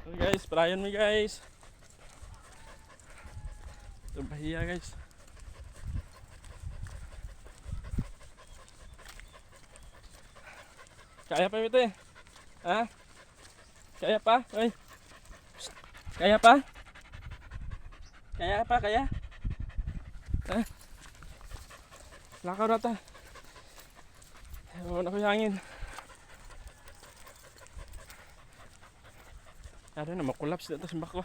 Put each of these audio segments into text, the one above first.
So guys, prayan mo guys. Ito bahiya guys. Kaya pa ito eh. Ha? Kaya pa? Oy. Kaya pa? Kaya pa? Kaya? Ha? Lakaw na ta. Ewan ako yung hangin. Ada na makulaps dito sa bako.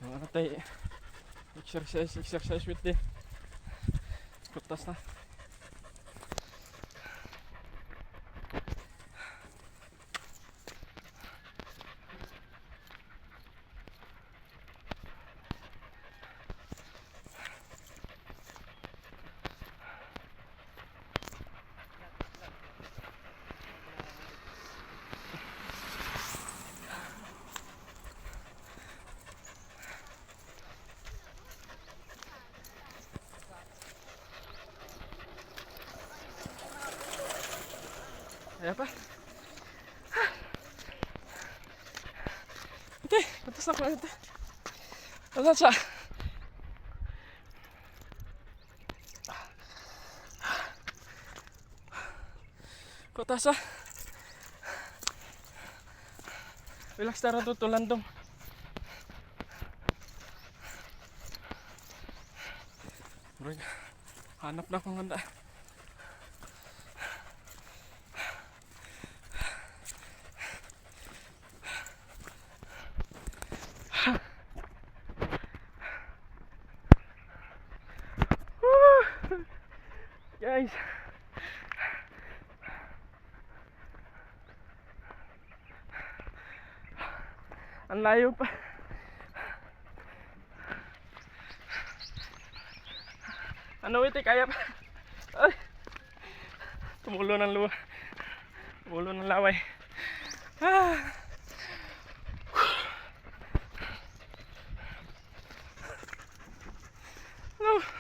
Mga tayo exercise with the kutas na. Kaya pa? Ito, kutas ako ito. Kutas siya. Kutas siya. Relax tara tutulan dong. Hanap na akong handa. Guys, ang layo pa. Ano ito, kaya pa? Ay, tumulo ng luwa. Tumulo ng laway.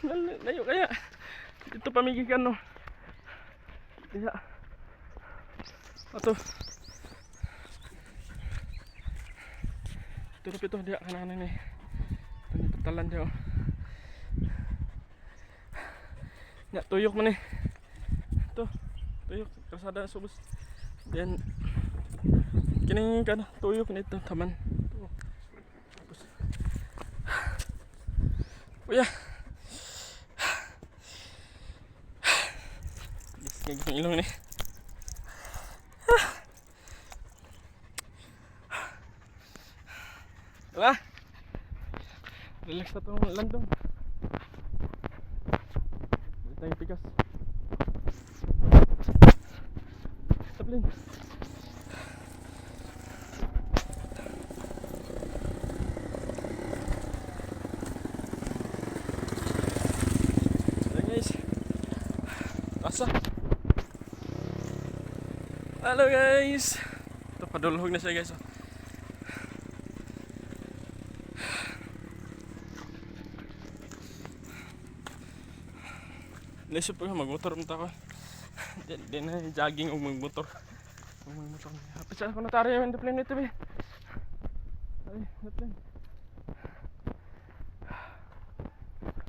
Ano, layo kaya. Dito pamigikan no. Kaya ato. Turap ito dia kanan ni. Dito talan dia. Ya tuyok man eh. Ito, tuyok kasada subos. Then kining kan tuyok nito taman. Tapos. Uya. Gagawin ilong ni. Diba? Relax na itong landong. Hindi tayo pigas. Tablin. So guys, asa? Hello guys. Ito padulhog na siya guys. Naisip ko magmotor mata ko. Di na jogging o magmotor. Magmotor. Hapit sa ako na tari yung plane nito be. Ay, na plane.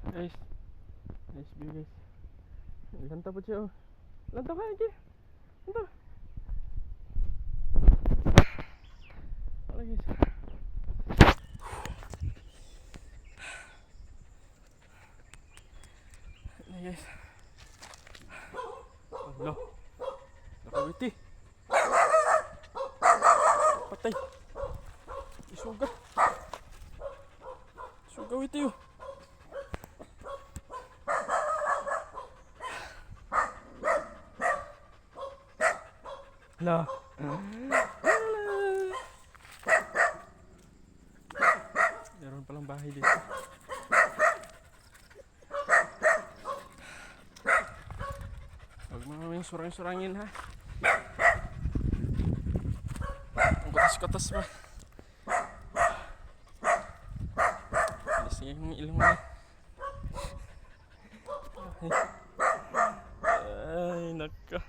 Guys. Nice view guys. Lanta po siya oh. Lanta ka lagi. Lanta. Guys. Nah guys. Allah. Nakawiti. Patay. Isuga. Isuga witi yun. Lah. Meron palang bahay dito. Huwag mo namin surang-surangin ha. Ang katas-katas pa. Alis nga yung ilong na. Ay, naka.